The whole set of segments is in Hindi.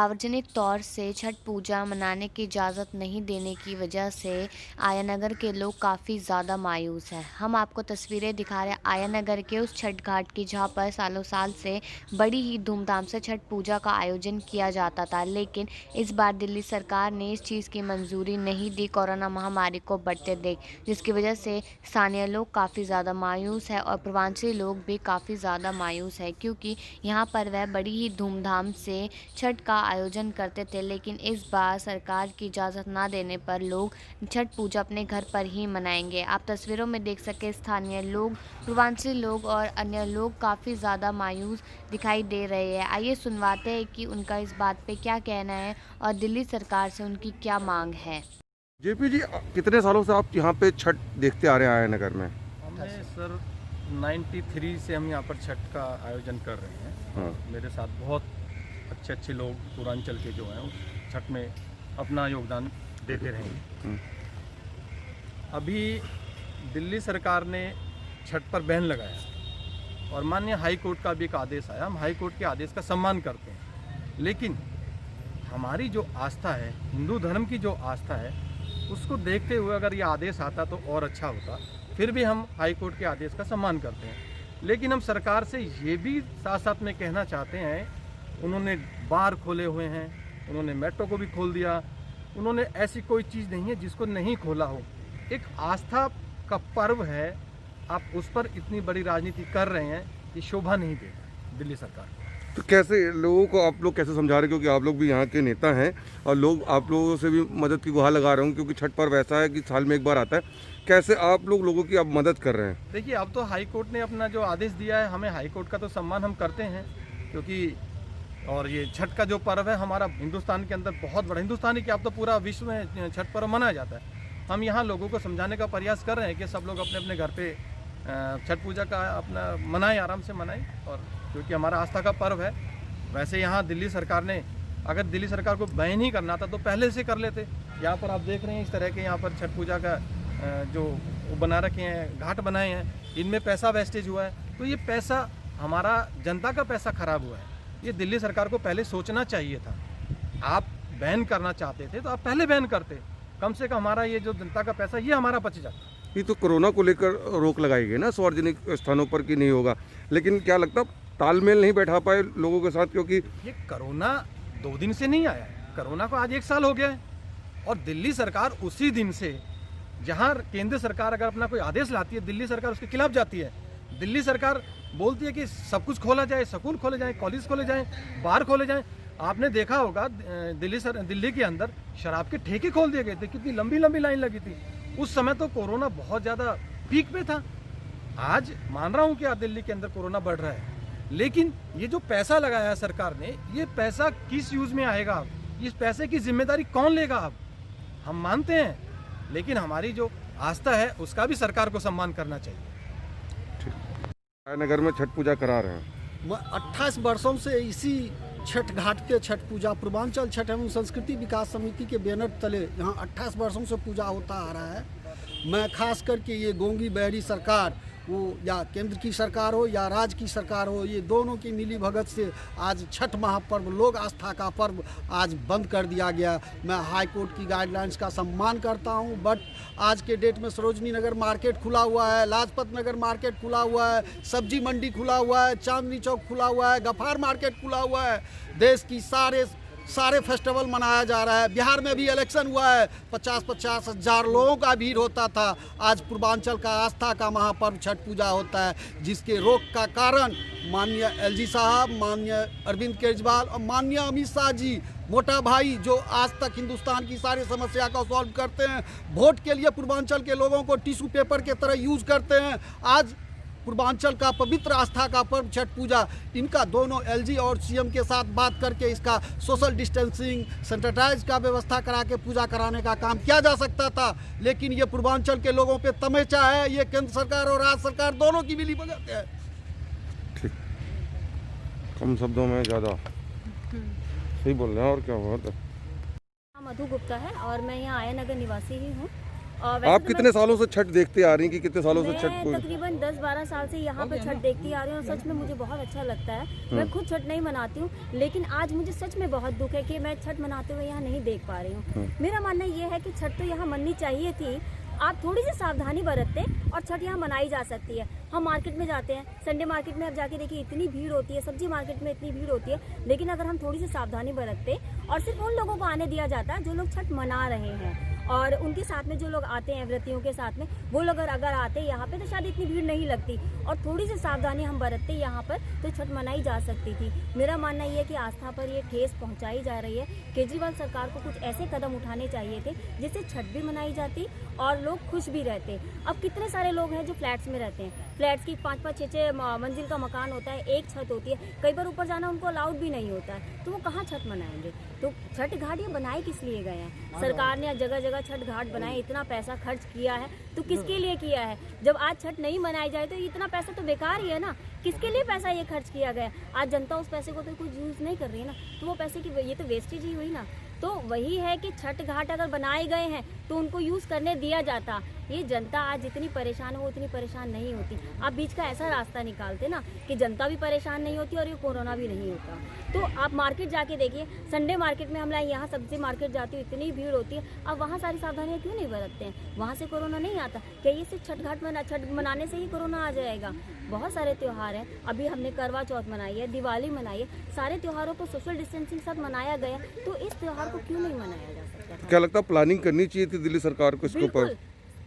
सार्वजनिक तौर से छठ पूजा मनाने की इजाज़त नहीं देने की वजह से आयानगर के लोग काफ़ी ज़्यादा मायूस हैं। हम आपको तस्वीरें दिखा रहे हैं आयानगर के उस छठ घाट की, जहाँ पर सालों साल से बड़ी ही धूमधाम से छठ पूजा का आयोजन किया जाता था। लेकिन इस बार दिल्ली सरकार ने इस चीज़ की मंजूरी नहीं दी कोरोना महामारी को बढ़ते देख, जिसकी वजह से स्थानीय लोग काफ़ी ज़्यादा मायूस है और प्रवासी लोग भी काफ़ी ज़्यादा मायूस है, क्योंकि यहाँ पर वह बड़ी ही धूमधाम से छठ का आयोजन करते थे। लेकिन इस बार सरकार की इजाज़त ना देने पर लोग छठ पूजा अपने घर पर ही मनाएंगे। आप तस्वीरों में देख सके स्थानीय लोग, प्रवासी लोग और अन्य लोग काफ़ी ज़्यादा मायूस दिखाई दे रहे हैं। आइए सुनवाते हैं कि उनका इस बात पे क्या कहना है और दिल्ली सरकार से उनकी क्या मांग है। जेपी जी, कितने सालों से आप यहाँ पे छठ देखते आ रहे हैं आया नगर में? हमने सर 93 से हम यहाँ पर छठ का आयोजन कर रहे हैं। हाँ। मेरे साथ बहुत अच्छे लोग पूर्वांचल के जो हैं उस छठ में अपना योगदान देते रहेंगे। अभी दिल्ली सरकार ने छठ पर बैन लगाया और माननीय हाई कोर्ट का भी एक आदेश आया। हम हाई कोर्ट के आदेश का सम्मान करते हैं, लेकिन हमारी जो आस्था है, हिंदू धर्म की जो आस्था है, उसको देखते हुए अगर ये आदेश आता तो और अच्छा होता। फिर भी हम हाई कोर्ट के आदेश का सम्मान करते हैं, लेकिन हम सरकार से ये भी साथ साथ में कहना चाहते हैं, उन्होंने बार खोले हुए हैं, उन्होंने मेट्रो को भी खोल दिया, उन्होंने ऐसी कोई चीज़ नहीं है जिसको नहीं खोला हो। एक आस्था का पर्व है, आप उस पर इतनी बड़ी राजनीति कर रहे हैं, ये शोभा नहीं देता दिल्ली सरकार को। तो कैसे लोगों को आप लोग कैसे समझा रहे हैं, क्योंकि आप लोग भी यहाँ के नेता हैं और लोग आप लोगों से भी मदद की गुहार लगा रहे हूँ, क्योंकि छठ पर्व ऐसा है कि साल में एक बार आता है। कैसे आप लोगों की आप मदद कर रहे हैं? देखिए, अब तो हाई कोर्ट ने अपना जो आदेश दिया है, हमें हाई कोर्ट का तो सम्मान हम करते हैं, क्योंकि और ये छठ का जो पर्व है हमारा हिंदुस्तान के अंदर बहुत बड़ा, हिंदुस्तान ही क्या, अब तो पूरा विश्व में छठ पर्व मनाया जाता है। हम यहाँ लोगों को समझाने का प्रयास कर रहे हैं कि सब लोग अपने अपने घर पे छठ पूजा का अपना मनाएं, आराम से मनाएं, और क्योंकि हमारा आस्था का पर्व है। वैसे यहाँ दिल्ली सरकार ने, अगर दिल्ली सरकार को बैन ही करना था तो पहले से कर लेते। यहाँ पर आप देख रहे हैं इस तरह के यहाँ पर छठ पूजा का जो बना रखे हैं, घाट बनाए हैं, इनमें पैसा वेस्टेज हुआ है। तो ये पैसा हमारा जनता का पैसा खराब हुआ है। ये दिल्ली सरकार को पहले सोचना चाहिए था। आप बैन करना चाहते थे तो आप पहले बैन करते, कम से कम हमारा ये जो जनता का पैसा ये हमारा बच जाता। ये तो कोरोना को लेकर रोक लगाई गई ना सार्वजनिक स्थानों पर कि नहीं होगा, लेकिन क्या लगता तालमेल नहीं बैठा पाए लोगों के साथ? क्योंकि ये कोरोना 2 दिन से नहीं आया है, कोरोना को आज 1 साल हो गया है, और दिल्ली सरकार उसी दिन से, जहाँ केंद्र सरकार अगर अपना कोई आदेश लाती है, दिल्ली सरकार उसके खिलाफ जाती है। दिल्ली सरकार बोलती है कि सब कुछ खोला जाए, स्कूल खोले जाएं, कॉलेज खोले जाएं, बार खोले जाएं। आपने देखा होगा दिल्ली के अंदर शराब के ठेके खोल दिए गए थे, कितनी लंबी लंबी लाइन लगी थी। उस समय तो कोरोना बहुत ज़्यादा पीक पे था। आज मान रहा हूँ कि दिल्ली के अंदर कोरोना बढ़ रहा है, लेकिन ये जो पैसा लगाया है सरकार ने, ये पैसा किस यूज़ में आएगा? अब इस पैसे की जिम्मेदारी कौन लेगा? अब हम मानते हैं, लेकिन हमारी जो आस्था है उसका भी सरकार को सम्मान करना चाहिए। नगर में छठ पूजा करा रहे हैं। मैं 28 वर्षों से इसी छठ घाट के छठ पूजा पूर्वांचल छठ एवं संस्कृति विकास समिति के बैनर तले यहाँ 28 वर्षों से पूजा होता आ रहा है। मैं खास करके ये गोंगी बहरी सरकार, वो या केंद्र की सरकार हो या राज्य की सरकार हो, ये दोनों की मिली भगत से आज छठ महापर्व, लोक आस्था का पर्व आज बंद कर दिया गया। मैं हाई कोर्ट की गाइडलाइंस का सम्मान करता हूं, बट आज के डेट में सरोजनी नगर मार्केट खुला हुआ है, लाजपत नगर मार्केट खुला हुआ है, सब्जी मंडी खुला हुआ है, चांदनी चौक खुला हुआ है, गफार मार्केट खुला हुआ है। देश की सारे फेस्टिवल मनाया जा रहा है। बिहार में भी इलेक्शन हुआ है, 50-50 हज़ार लोगों का भीड़ होता था। आज पूर्वांचल का आस्था का महापर्व छठ पूजा होता है, जिसके रोक का कारण माननीय एलजी साहब, माननीय अरविंद केजरीवाल और माननीय अमित शाह जी, मोटा भाई, जो आज तक हिंदुस्तान की सारी समस्या को सॉल्व करते हैं, वोट के लिए पूर्वांचल के लोगों को टिश्यू पेपर के तरह यूज़ करते हैं। आज पूर्वांचल का पवित्र आस्था का पर्व छठ पूजा, इनका दोनों एलजी और सीएम के साथ बात करके इसका सोशल डिस्टेंसिंग, सैनिटाइज का व्यवस्था करा के पूजा कराने का काम किया जा सकता था, लेकिन ये पूर्वांचल के लोगों पे तमंचा है। ये केंद्र सरकार और राज्य सरकार दोनों की मिली भगत है। ठीक, कम शब्दों में ज़्यादा सही बोल रहे हैं। और क्या हुआ? मधु गुप्ता है और मैं यहाँ आया नगर निवासी ही हूँ। वैसे आप तो कितने सालों से छठ देखते आ रही हैं कि कितने सालों से छठ मैं को? तकरीबन 10-12 साल से यहाँ पे छठ देखती आ रही हूँ और सच में मुझे बहुत अच्छा लगता है। मैं खुद छठ नहीं मनाती हूँ, लेकिन आज मुझे सच में बहुत दुख है कि मैं छठ मनाते हुए यहाँ नहीं देख पा रही हूँ। मेरा मानना ये है कि छठ तो यहाँ मननी चाहिए थी। आप थोड़ी सी सावधानी बरतते और छठ यहाँ मनाई जा सकती है। हम मार्केट में जाते हैं, संडे मार्केट में आप जाके देखिए इतनी भीड़ होती है, सब्जी मार्केट में इतनी भीड़ होती है, लेकिन अगर हम थोड़ी सी सावधानी बरतते और सिर्फ उन लोगों को आने दिया जाता जो लोग छठ मना रहे हैं और उनके साथ में जो लोग आते हैं व्रतियों के साथ में, वो लोग अगर आते यहाँ पे तो शायद इतनी भीड़ नहीं लगती और थोड़ी सी सावधानी हम बरतते यहाँ पर तो छठ मनाई जा सकती थी। मेरा मानना ये है कि आस्था पर ये ठेस पहुँचाई जा रही है। केजरीवाल सरकार को कुछ ऐसे कदम उठाने चाहिए थे जिससे छठ भी मनाई जाती और लोग खुश भी रहते। अब कितने सारे लोग हैं जो फ्लैट्स में रहते हैं, फ्लैट्स की 5-5, 6-6 मंजिल का मकान होता है, एक छत होती है, कई बार ऊपर जाना उनको अलाउड भी नहीं होता है, तो वो कहाँ छठ मनाएंगे? तो छठ घाट ये बनाए किस लिए गए हैं? सरकार ने जगह जगह छठ घाट बनाए, इतना पैसा खर्च किया है तो किसके लिए किया है? जब आज छठ नहीं मनाई जाए तो इतना पैसा तो बेकार ही है ना। किसके लिए पैसा ये खर्च किया गया? आज जनता उस पैसे को तो कुछ यूज़ नहीं कर रही है ना, तो वो पैसे की ये तो वेस्टेज ही हुई ना। तो वही है कि छठ घाट अगर बनाए गए हैं तो उनको यूज़ करने दिया जाता। ये जनता आज जितनी परेशान हो उतनी परेशान नहीं होती। आप बीच का ऐसा रास्ता निकालते ना कि जनता भी परेशान नहीं होती और ये कोरोना भी नहीं होता। तो आप मार्केट जाके देखिए, संडे मार्केट में हम यहाँ सब्जी मार्केट जाती हूँ, इतनी भीड़ होती है, अब वहाँ सारी सावधानियाँ क्यों नहीं बरतते हैं? वहाँ से कोरोना नहीं आता क्या? ये सिर्फ छठ मनाने से ही कोरोना आ जाएगा? बहुत सारे त्यौहार हैं, अभी हमने करवा चौथ मनाई है, दिवाली मनाई है, सारे त्योहारों को सोशल डिस्टेंसिंग साथ मनाया गया, तो इस त्यौहार को क्यों नहीं मनाया जा सकता? क्या लगता है प्लानिंग करनी चाहिए थी दिल्ली सरकार को इसके ऊपर?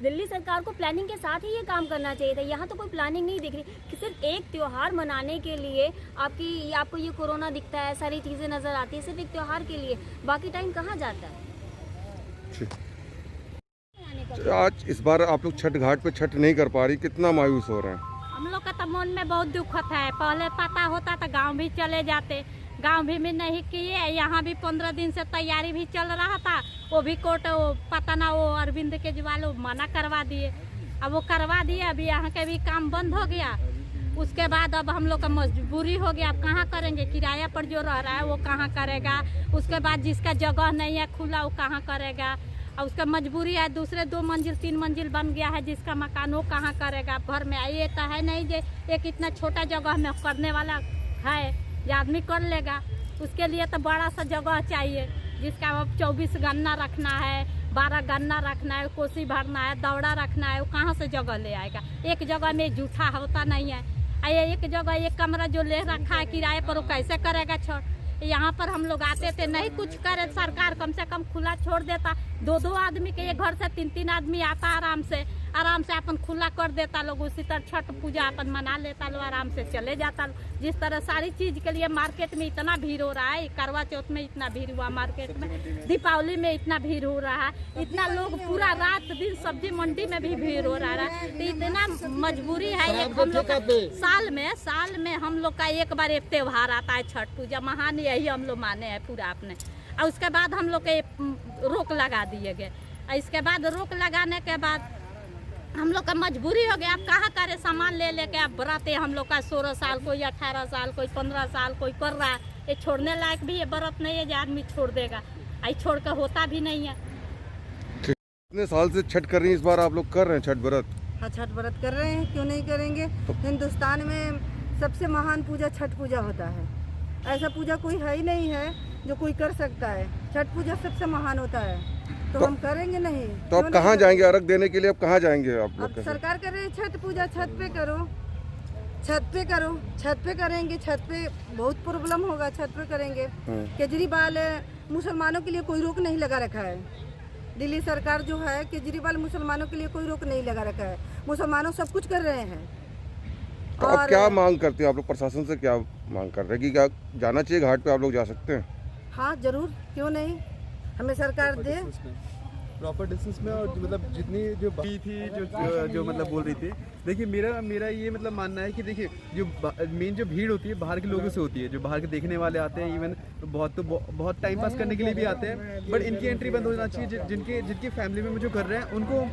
दिल्ली सरकार को प्लानिंग के साथ ही ये काम करना चाहिए था। यहाँ तो कोई प्लानिंग नहीं दिख रही कि सिर्फ एक त्यौहार मनाने के लिए आपको ये कोरोना दिखता है, सारी चीज़ें नज़र आती है सिर्फ एक त्यौहार के लिए, बाकी टाइम कहाँ जाता है? आज इस बार आप लोग छठ घाट पे छठ नहीं कर पा रही, कितना मायूस हो रहे हैं? हम लोग का तो मन में बहुत दुख है। पहले पता होता तो गांव भी चले जाते, गांव भी में नहीं किए। यहाँ भी 15 दिन से तैयारी भी चल रहा था, वो भी कोर्ट पता ना वो अरविंद केजरीवाल मना करवा दिए। अब वो करवा दिए, अभी यहाँ के भी काम बंद हो गया। उसके बाद अब हम लोग का मजबूरी हो गया, अब कहाँ करेंगे? किराया पर जो रह रहा है वो कहाँ करेगा? उसके बाद जिसका जगह नहीं है खुला वो कहाँ करेगा? और उसका मजबूरी है, दूसरे 2 मंजिल 3 मंजिल बन गया है जिसका मकान, वो कहाँ करेगा? भर में ये तो है नहीं जे एक इतना छोटा जगह में करने वाला है ये आदमी कर लेगा। उसके लिए तो बड़ा सा जगह चाहिए जिसका अब 24 गन्ना रखना है, 12 गन्ना रखना है, कोसी भरना है, दौड़ा रखना है, वो कहाँ से जगह ले आएगा? एक जगह में जूठा होता नहीं है। ये एक जगह एक कमरा जो ले रखा है किराए पर, वो कैसे करेगा? छोड़ यहाँ पर हम लोग आते थे, नहीं कुछ करे सरकार कम से कम खुला छोड़ देता। 2-2 आदमी के ये घर से 3-3 आदमी आता आराम से अपन खुला कर देता लोग। उसी तरह छठ पूजा अपन मना लेता लोग, आराम से चले जाता लोग। जिस तरह सारी चीज के लिए मार्केट में इतना भीड़ हो रहा है, करवा चौथ में इतना भीड़ हुआ मार्केट में, दीपावली में इतना भीड़ हो रहा है, इतना लोग पूरा रात दिन सब्जी मंडी में भी भीड़ हो रहा है। तो इतना मजबूरी है। एक हम लोग साल में हम लोग का एक बार एक त्योहार आता है छठ पूजा, महान यही हम लोग माने हैं पूरा अपने। और उसके बाद हम लोग के रोक लगा दिए गए। इसके बाद रोक लगाने के बाद हम लोग का मजबूरी हो गया, आप कहाँ करे? सामान ले लेके आप बराते हम लोग का 16 साल, कोई 18 साल, कोई 15 साल, कोई कर रहा है। ये छोड़ने लायक भी ये बरत नहीं है जो आदमी छोड़ देगा, आई छोड़ कर होता भी नहीं है। कितने साल से छठ कर रही हैं? इस बार आप लोग कर रहे हैं छठ व्रत? हाँ, छठ व्रत कर रहे हैं, क्यों नहीं करेंगे? हिंदुस्तान में सबसे महान पूजा छठ पूजा होता है। ऐसा पूजा कोई है ही नहीं है जो कोई कर सकता है। छठ पूजा सबसे महान होता है, तो हम करेंगे नहीं। तो आप कहाँ जाएंगे अर्घ देने के लिए? आप कहाँ जाएंगे आप लोग? अब सरकार कर रहे हैं छठ पूजा, छत पे करो, छत पे करो, छत पे करेंगे। छत पे बहुत प्रॉब्लम होगा, छत पे करेंगे। केजरीवाल मुसलमानों के लिए कोई रोक नहीं लगा रखा है। दिल्ली सरकार जो है, केजरीवाल मुसलमानों के लिए कोई रोक नहीं लगा रखा है। मुसलमानों सब कुछ कर रहे हैं। तो आप क्या मांग करते हैं? आप लोग प्रशासन से क्या मांग कर रहे हैं कि क्या जाना चाहिए घाट पे? आप लोग जा सकते हैं? हाँ जरूर, क्यों नहीं, हमें सरकार दे प्रॉपर डिस्टेंस में। और मतलब जितनी जो थी जो मतलब बोल रही थी देखिए मेरा ये मतलब मानना है कि देखिए जो मेन जो भीड़ होती है बाहर के लोगों से होती है, जो बाहर के देखने वाले आते हैं, इवन बहुत टाइम पास करने के लिए भी आते हैं, बट इनकी एंट्री बंद होना चाहिए। जिनकी फैमिली में जो कर रहे हैं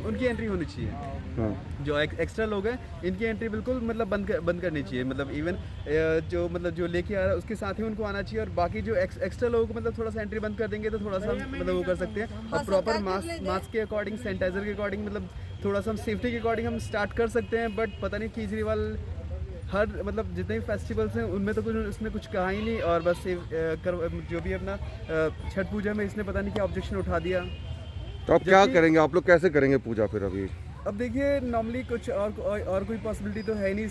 उनकी एंट्री होनी चाहिए। जो एक्स्ट्रा लोग हैं इनकी एंट्री बिल्कुल मतलब बंद करनी चाहिए। मतलब इवन जो लेके आ रहा है उसके साथ ही उनको आना चाहिए, और बाकी जो एक्स्ट्रा लोगों को मतलब थोड़ा सा एंट्री बंद कर देंगे तो थोड़ा सा मतलब वो कर सकते हैं। और प्रॉपर मास्क के अकॉर्डिंग, सैनिटाइजर के अकॉर्डिंग, मतलब थोड़ा सा हम सेफ्टी के अकॉर्डिंग हम स्टार्ट कर सकते हैं। बट पता नहीं केजरीवाल हर मतलब जितने भी फेस्टिवल्स हैं उनमें तो उसने कुछ कहा ही नहीं, और बस जो भी अपना छठ पूजा में इसने पता नहीं क्या ऑब्जेक्शन उठा दिया। तो आप क्या करेंगे, आप लोग कैसे करेंगे पूजा फिर अभी? अब देखिए नॉर्मली कुछ और कोई पॉसिबिलिटी तो है नहीं।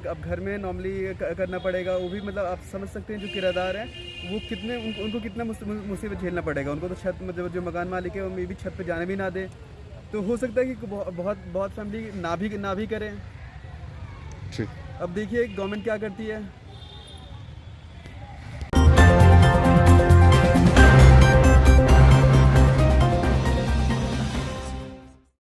अब घर में नॉर्मली करना पड़ेगा। वो भी मतलब आप समझ सकते हैं जो किराएदार हैं वो कितने उनको कितना मुसीबत झेलना पड़ेगा। उनको तो छत मतलब जो मकान मालिक है वो मे भी छत पे जाने भी ना दे। तो हो सकता है कि बहुत फैमिली ना भी करें। ठीक। अब देखिए गवर्नमेंट क्या करती है।